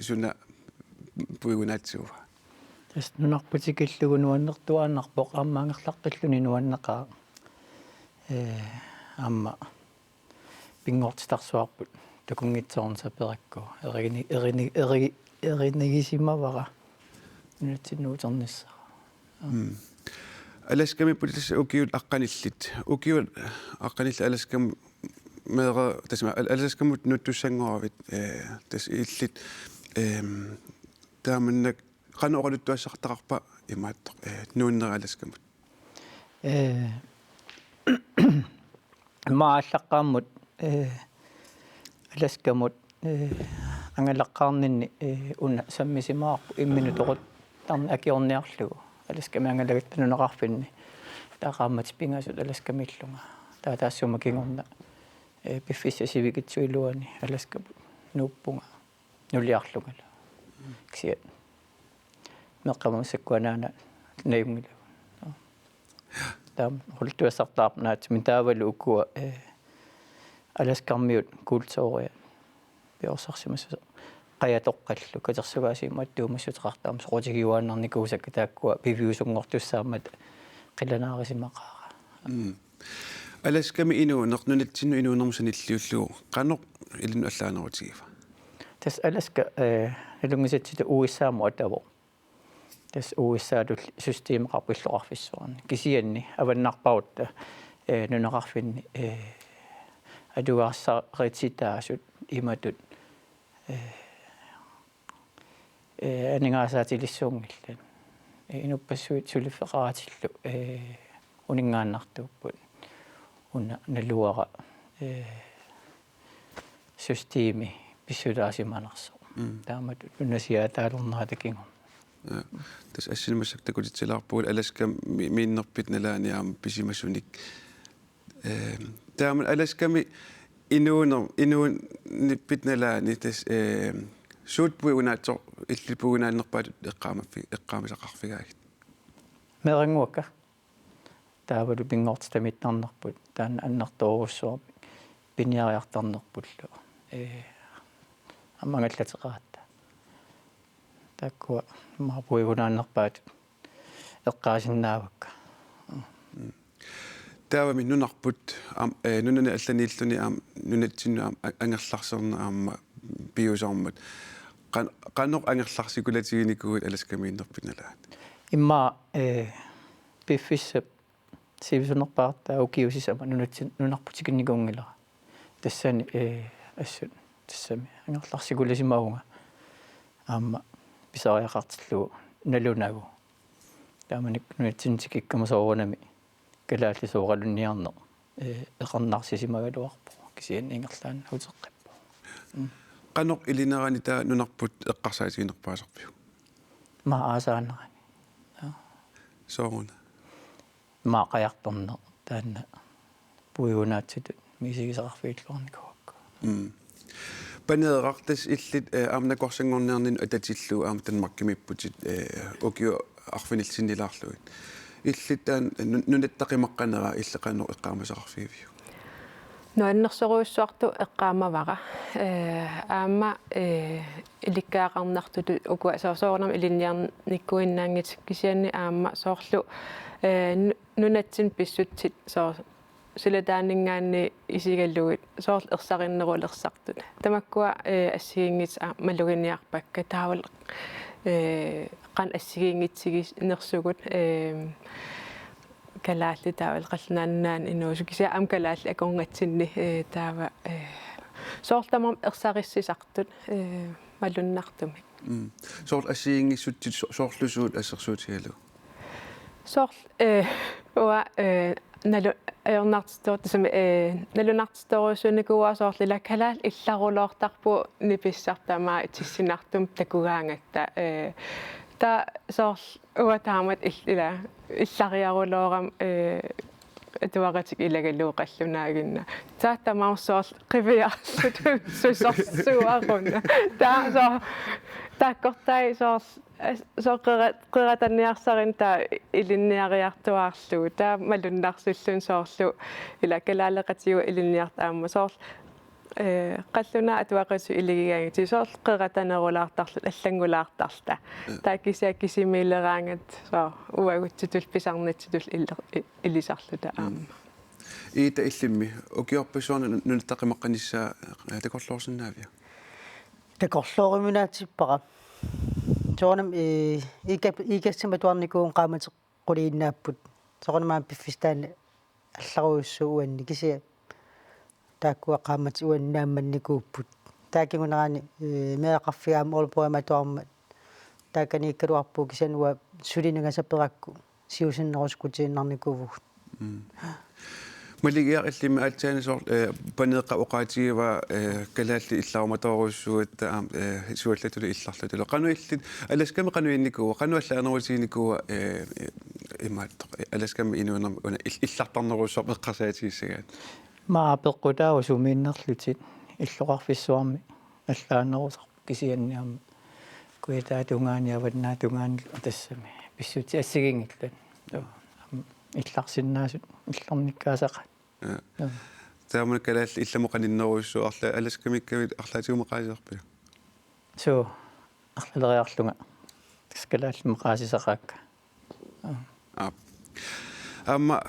suna puigunaatsuva tas nunarputikillugu nuannertuaannarpoq aammaangerlaqqilluni nuannaqaa aamma pingortitarsuarput takungitsoornsaperakku erinigisimavara nunatsinnuuternissara alaskami putis ukiut aqqanillit ukiut aqqanill alaskam meera tasma alaskamut nuttussangoravit tas illit taamannak qanuqaluttuassartaqarpa imaattoq nuunneralaskammut maallaqqaammut alaskamut angalaqqaarninni una sammisimaarpu imminutoqut tarni akiorniarlugu alaskami angalagattanuneqarfinni taaqaammat pingasut alaskamillunga taataassuma kingorna piffissa sivikitsuiluani alaskaput nuuppunga nuliarlungala kisia meqqamassakkuanaana nayungilu tam hultuassartaarnaat mitaavalu ukua alaskarmiut kultooria biorsarsимасса qajatoqqallu katersugaasiimmattuumassutaqartaam soqutigiuaannarnikuusakka taakkua piviusunngortussaammat qilanaarisimaqaara alaskami inuuneq nunatsinnu inuunermusanilliullugu qanoq ilinu allaanerutigiva tas alaska nalungisatsita uissaamu atavo tas uissaatul systeemaqarpilloqarfissuarni kisianni avannarpautta nuneqarfinni адуарсаритситаасут иматут анингаасаатилиссуунгиллан инуппассуит сулиффеқаратиллу унингааннартууппут уна налуара системи писсулаасиманерсо таамат унасиаатаалернаатакингу тас ассинамассак такутитсилаарпугул аласкам миннерпит налааниаама писимассуник таамат аласками инуун ниппит налаани тас суутпуи унаатсо иллипугунааннерпаат эққаамасақарфигаагит мерангуакка таавалу пингортамиттарнерпут таана аннарторуссуарми пиниариартарнерпуллу аммангаллатеқаратта таккуа маапуигунааннерпаат эққаасиннаавакка таавами нунарпут нунана алланииллуни аам нунатсинну ангерларсерна аама биусаармат qannoq angerlarsikulatiginikkuut alaskamiinnerpit nalaat имма пиффиссап сивисунерпаартаа укиусисама нунарпутикинникуунгилара тассани ассут тассами ангерларсикуласимаунга аама писариақартиллуу налунагу тааманик нунатсинтикиккамасоорунами калааллисуоралунниарне эқарнарсисимагалуарпо кисиан ингерлаан хутеққиппо qannoq ilinarani taa nunarput eqqarsaatiginerpaasarpiu ма аасаанерани сооруна ма қаярторне таанна пуигунаатситут мисигисақарфииллуарникуакка панеерартас иллит аамнакорсангорнеарнин ататиллуу аам танмаркимиппутит окиу арфинилсиннилаарлуит иллит таан нунаттақимаққанера иллеқаннеқ эққаамасақарфиивиу нуаннерсоруйуссуарту эққаамавара аама иликкаақарнартуту укуа соорнам илинниарниккуиннаангит кисианни аама соорлу нунатсин писсутсит соо силатаанингаанни исигаллугит соорл ерсариннерулерсартут тамаккуа ассигингит малугиниарпакка таавал qan ассигингитсигис нерсугут калаалли таавал қаллунааннаан инуусукися ам калаалли аконгатсинни таава соорлтамам ерсариссисартут малуннартуми соорл ассигингиссутсит соорлусуут ассерсуутигалу соорл уа налу аернартстоо тасами налунартстоорусуникуа соорлила калаал илларулоортарпу ниписсартамаа тиссинартум такугаангатта та соорл уа таамат иллила иллариарулоорам атуаратик илагалуу қаллунаагинна тааттамаарсоорл қивиарлут сусорсуаруна таа соо таккортай соорл соққератанниарсарин таа илинниариартуаарлугу таа малуннарсуллун соорлу илаккалаалеқатигу илинниартаама соорл қаллуна атуақасу илигигаангити соорл қератанерулаартарлут аллангулаартарта тааккисиа кисимилераангат соо уагутситул писарнатситул илисарлута аама иита иллимми окиорпасуарна нунаттақимаққаниссаа такорлуорсинаавиа такорлуоримунаатиппара соорнам игассаматуарникуун qaamateq quliinnaapпут соорнамаа пиффистаана алларуйуссууанни кисия тааккуа qaamati уаннаамманникууппут таакигунараани меэқарфигаама олпуаматуармат тааканииккалуарпуу кисануа сулинагасаперакку сиусиннерускутииннарникуувугут малигиар иллими аатсаани соор панеэққа оqaатигива калаалли илларуматоруссуат таам суаллатули илларлутулу қану иллит аласками қануинникуа қануаллаанерутигникуа имааттоқ аласками инуунер уна иллартарнеруссоо эққарсаатигиссагаат ма пеққутаау сумииннерлутит иллоқарфиссуарми аллаанерусар кисианниарми куитаатунгаaniаваннаатунгаани тассами писсути ассигингиллат илларсиннаасут илларниккаасаqa таамана калаалли илламоқаниннеруссуу арла аласкамиккавит арлаатигумеқаасиарпиу соо арлалериарлунга таскалааллимеқаасисақаакка амма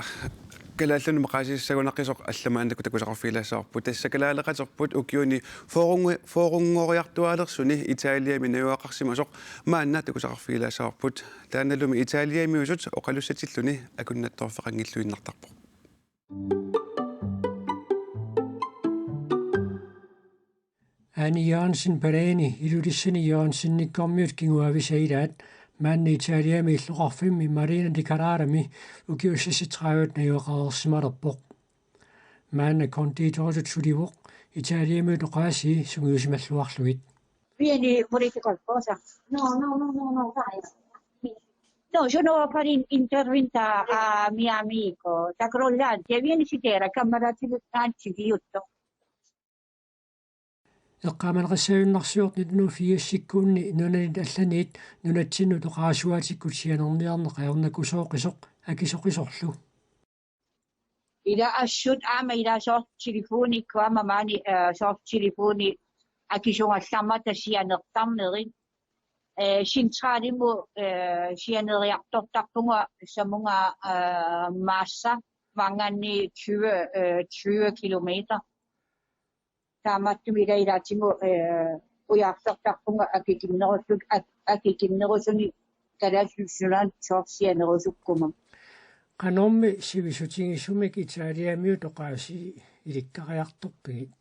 калааллуни меқаасиссагунаққисоқ алламааннаку такусақарфилаассаарпу тассакалаалеқатерпут укиуни форунгориартуалерсуни италиами наюақарсимасоқ маанна такусақарфилаассаарпут тааналуми италиамиусут оқалуссатиллуни акуннатторфеқангиллуиннартарпоқ Annie Jørgensen Barani, iludissani Jørgensen-nikkormiut kinguavisailaat, maanni Italiami illuqarfimmi Marina di Carrarami ukiussisitrævet najuaqalersimalerpoq. Maanna kondiitorisut sulivoq, Italiami uqaasi sungiusimalluarlugit. Vieni political cosa? No, vai. No, sono a fare intervista a mio amico, da Crollanti, vieni si terra, camarati anzi viutto. Eqqaamalqassavunnersuornit nu fiassиккуунни нунанит алланиит нунатсинну тоqaasuaatikkut sianerniarneqaernakusooqisoq akisoqisorlu. Ida assut ama ida sort telefoni kama mani sort telefoni akisongallamata sianertarnerit sintraalimu sianeriartortarpunga samunga massa manganni 20 kilometer. Taamattumila ilaatimu ujaartortarpunga akikimnerusuni kalassussunaat sorsianerusukkuma. Qanormi sivisutingisumik Italiamiu toqaasi ilikkariartorpigit.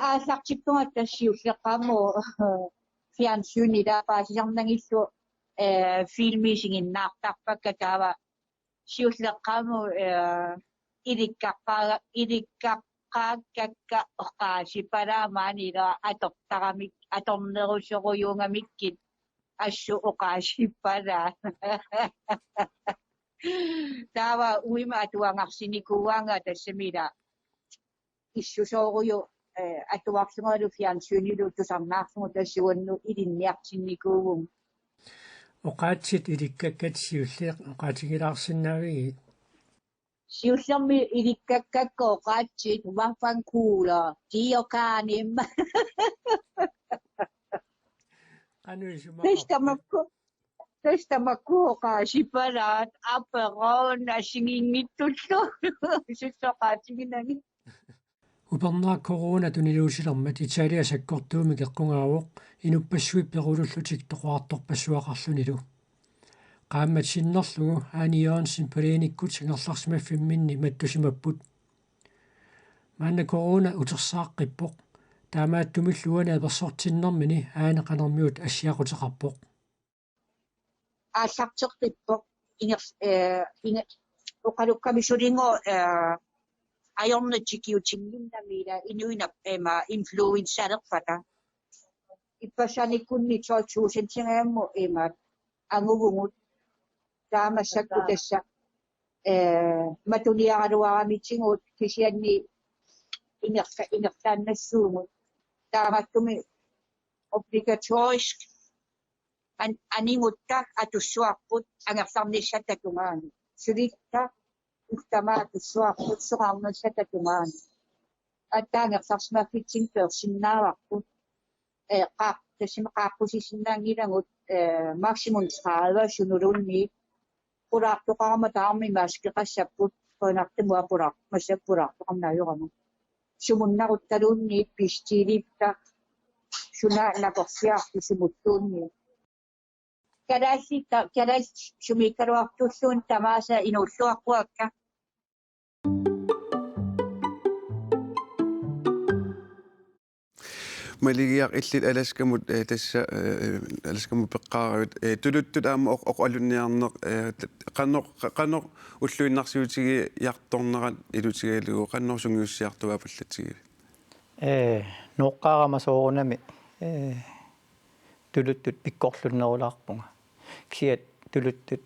Aasartippunga tassiulleqaamu fiansunila paasiarnangillu filmisinginnaartarpakka taava siulleqaamu ilikkaqqaakakka oqaasipalaamaanila atortaramik atornerusoquyungamikkit assu oqaasipalaa taava uima atuangarsinikuanga tassamila issusooruyu atuarsungalu fiansunilu tusarnaarsungu tassuannu ilinniartinnikuugum oqaatsit ilikkakkat siulleeq oqaatigilaarsinnaavigit siullermi ilikkakka oqaatsit vafankuula tiokaanim Testamakku oqaasipalaat aperoon asingingittullu sussoqaatiginagi Upernaak corona tuniluusilermat Italia sakkortuumi keqqungaawoq inuppassuip perulullutik toqaartorpassuaqarlunilu qaammat sinnerlugu Annie Jørgensen Baranikkut sangerlarsmaffimminni mattusimapput maanna corona utersaaqqippoq taamaattumilluani apersortinnermini aaneqanermiut assiaqutеқарпоq ааллартеққиппоқ оқалуккамисулинго ajornatsikkiutinnamila inuinap ema influensalerfata ippasanikkunni 2000 ema angugungut taamassakku tassa matuniaraluaramitsingut kisianni inertaannassuugut taamattumi obligatorisk animuttak atussuarput angerlarnissatatungaani sulitta uhtamaat ussuarput soqarnassatatungaani attaangerlarsmaffitsin persinnaavarput qaaq tassimeqaaqqusisinnaangilangut maximum 30 sunulunni pulaartoqarma taarmi maaskeqassaput qoinartumua pulaarmassappulaartoqarnaajorama sumunnaruttaluunni pistiilipta suna nakorsiartisumuttuunni kalas sumikkaluartulluun tamaasa inuulluarpuakka Maligiaq illit alaskamut tassa alaskamut peqqaaravit tuluttut aama oqalunniarneq qannoq ulluinnarsiutigi yartornerat ilutigalugu qannorsungiussiartuapallatigi noqqaarama soorunami tuluttut pikkorlunnerulaarpunga kiat tuluttut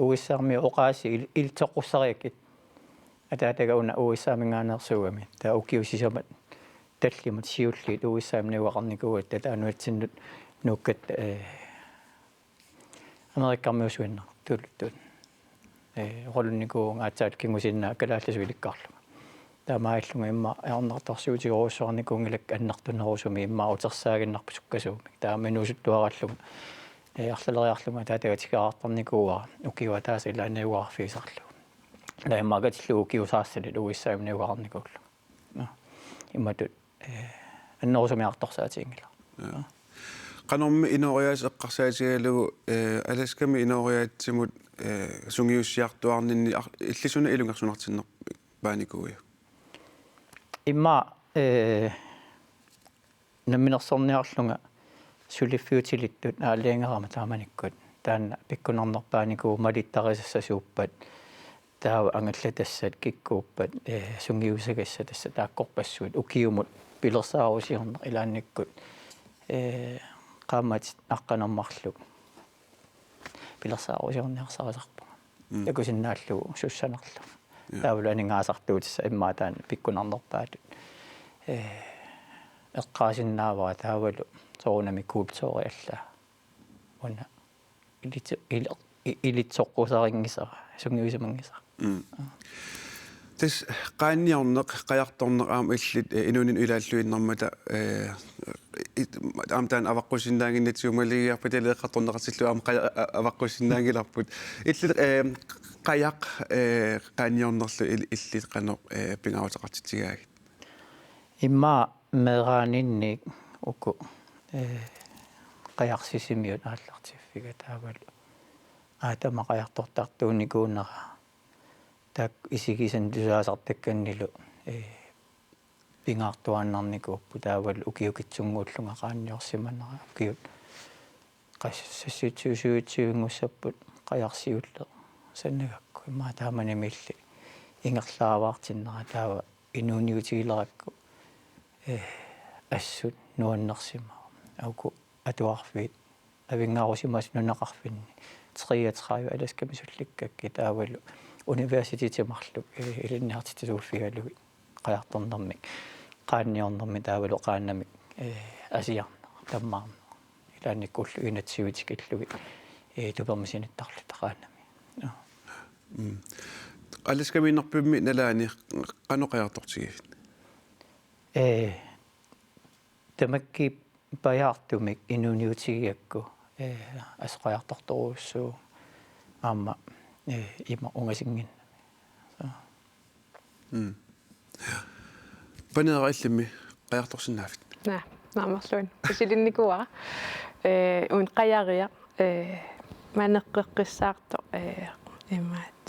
uissaarmi oqaasi iltequssariakit ataataga una uissaamingaanersuugami taa ukiusisamat tallimat siulliit uissaamniuaqarnikuut tataanuatsinnut nuukkat amerikkarmiusuinner tuluttut qolunnikuunga atsaat kingusinnaa kalaallassuilikkaarlu taamaallunga imma arnertarsuutigorussarnikuungilak annartunnerusumi imma utersaaginnarpu sukkasuumi taaminuusuttuarallunga арлалериарлунга таатагатикаартарникууа укиуа тааса илааниуарфисарлу наиммагатиллу укиусаассалит уиссаамниуарникууллу имматут аннерусумиарторсаатингила qanormi inorias eqqarsaatigalugu alaskami inoriaatsimut sungiussiartuarninni illisuna ilungarsunartinner paanikuuja имма наминерсорниарлунга сулиффиутилиттут аалиангерама тааманиккут таанна пиккунарнерпааникуу малиттарисассасууппат таава ангаллатассат киккууппат сунгиусагасса тасса тааккорпассуут укиумут пилерсаарусиорнер илаанниккут qaammat aqqanermarluk пилерсаарусиорниарсарасарпа якусиннааллугу суссанерлу таавлаанингаасартуутисса иммаатаан пиккунарнерпаатут эққаасиннаавара таавалу соорунами куулториалла уна илитсоққусарингисара сунгиусамангисара тас qaanniorneq qajartorneq aam illit inunin ilaalluinnermata aamtaan avaqqussinnaanginnatiumaligiarpa taleeqqartorneqarsillu aam avaqqussinnaangilarput illit qajaq qaanniornerlu illit qanoq pingautaqartitigaagit имма мерааninnik уку qajarsisimiut ааллартиффига таавалу аатама qajartortartuunikуунера так исигисан тусаасартакканнилу пингаартуаннарникууппу таавал укиукитсунгууллунга qaanniorsimanera укиут qassассутсуусуутсиунгуссаппут qajarsiulle саннагакку имма тааманимилли ингерлааваартиннера таава инуниутигилеракку ассут нуаннерсима ауку атуарфит авингаарусимас нунеқарфинни 33 аласкамисулликкакки таавалу университетимарлук илинниартитсууффигалуги qajartornermik qaanniornermi taavalu qaannamik асиарна таммаарна илаанниккуллу инатсиутикиллуги тупермисиниттарлу тақааннами аласкаминерпимми налаани qaноқаяртортигит тамакки паяртумик инуниутигиакку асқаярторторуссуу аама има унгасингин панераиллими qajartorsinnaafit наамерлуин исилинникуара ун qajaria манеққеққиссаарто имаат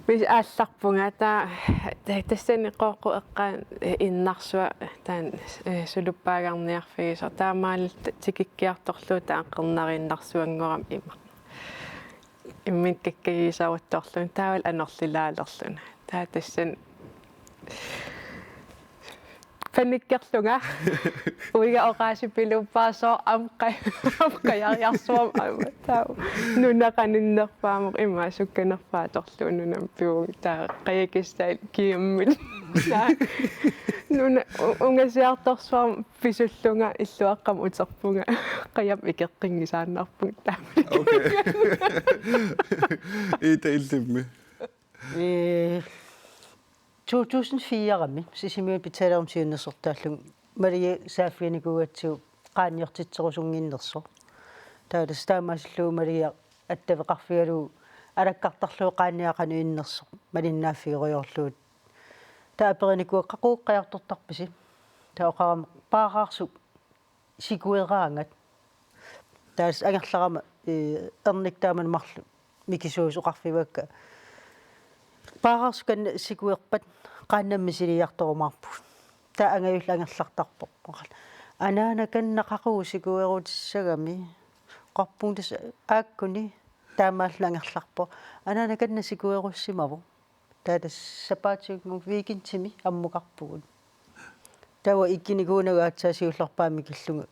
мис аалларпунга таа тассани қооқу эққаан иннарсуа таан сулуппаагаарниарфигисо таамаал тикиккиарторлуу тааққернариннарсуангорам има иммиккаккагисауттоорлун таавал анерлилаалерлуна таа тассан паниккерлунга уига оqaasipiluppaasoo амқаяриарсуам таа нунақаниннерпаамоқ имма сукканерпааторлуунунам пиу таа қаякистаил киаммил нуна унгасиарторсуам писуллунга иллуаққам утерпунга қаям икеққингисааннарпун таа окей ита иллимми 2004-ами сисимиут питалерум сиуннерсортааллун малиги сааффиникугатсуу qaanniortitserusungиннерсо таалас таамаасиллуу малиги аттавеқарфигалуу алаккартарлуу qaanniaqanuinnerso малиннааффигориорлуут таапериникуаққақуuqqajartortarpisi таоқарам паараарсу сикуераангат таалас ангерларама эрниктааман марлу микисуусоқарфивакка паараарсукан сикуерпат qaannammisiliartorumаарпу таа ангаюллангерлартарпо анаанаканнақақуу сикуерутиссагами qarpung тас ааккуни таамааллангерларпо анаанаканна сикуеруссимаву таатас сапаатигму викинтими аммуқарпугут тава иккиникуунагаатсаасиуллерпаами киллунга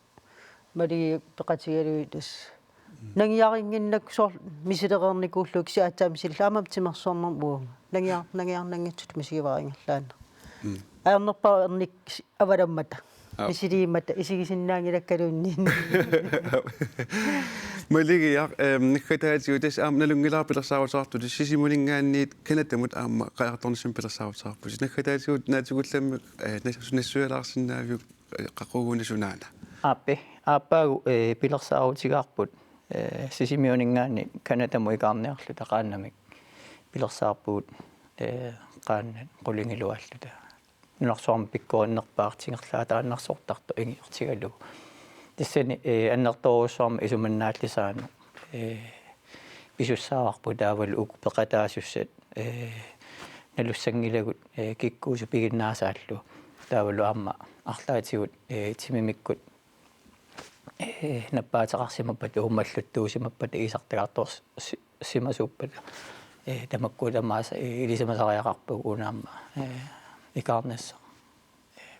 малиги пеқатигалуи тас нангиарингиннак сор мисилеқерникууллук сиаатаамисилла амаптимерсуарнер уу нангиарнангиарнангитсут мисигиварингерлаана аернерпаа ерник аваламмата мисилииммата исигисиннаангилаккалуунни малигиар никкатаатигу тас аамналунгилаар пилерсаавутаарту сисимулингаанниит канатамут аама qajartornissim пилерсаавутаарпус никкатаатигу наатигулламми нассуялаарсинаавиу qaqqugunasunaana аппи ааппаагу пилерсаавутигаарпут сисимиунингаани канатаму икаарниарлу тақааннамик пилерсаарпуут qaannan qulingilуаллута нунарсуарма пиккуаннерпаартингерлаа тааннарсортарто ингиортигалу тассани аннерторуссуарма исуманнааллисаану писуссаарпу таавал уку пеқатаасуссат налуссангилагут киккуусу пигиннаасааллу таавалу аама арлаатигут тимимиккут наппаатеқарсимаппат уммаллуттуусимаппат исартагаартуорс симасууппат тамаккуламааса илисамасариақарпуг унаама икаарнасса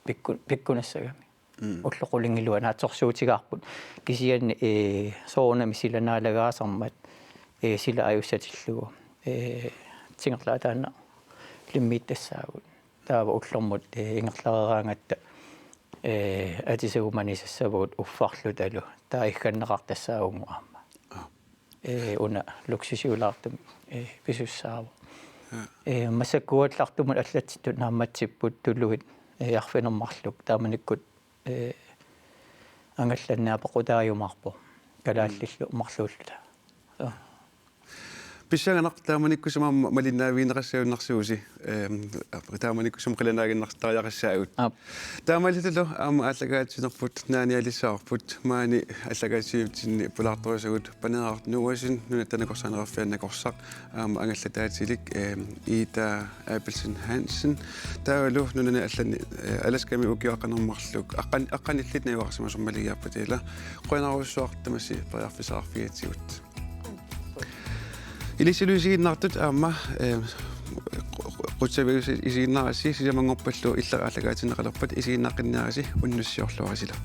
пиккунассагами уллоқулингилуа наатсорсуутигаарпут кисианни соорнами силанаалагаасармат сила аюссатиллугу тингерлаатаана лиммииттассаагут таава уллормут ингерларераангатта атисагуманисассавут уффарлуталу таихканнеқартассаагуму аама уна луксисиулаартум писуссаава массаккуатлартумут аллатситтут наамматсиппут туллугит арфинермарлук тааманиккут ангалланнаапоқутааюмарпо калааллиллу марлууллута писсаганақ тааманиккусама малиннаавиинеқассауннарсууси тааманиккусам қиланаагиннартариақассаагут таамалитулу аама аллагаатсинерпут нааниалиссаарпут маани аллагаатсиутинни пулаарторисагут панераарт нуасин нунаттанакорсаанераффианнакорсақ аама ангаллатаатилик иита Appelsen Hansen таавалу нунани аллани аласками укиақанермарлук аққаниллит навиарсимасуммалигиарпатила қуинаруссуартамаси периарфисаарфигатсигут илисилуисигиннартут аама qutsavius isiinnaasi sisamangorpallu illa allagaatineqalerpat isiinnaaqinniarasi unnussiorluarasila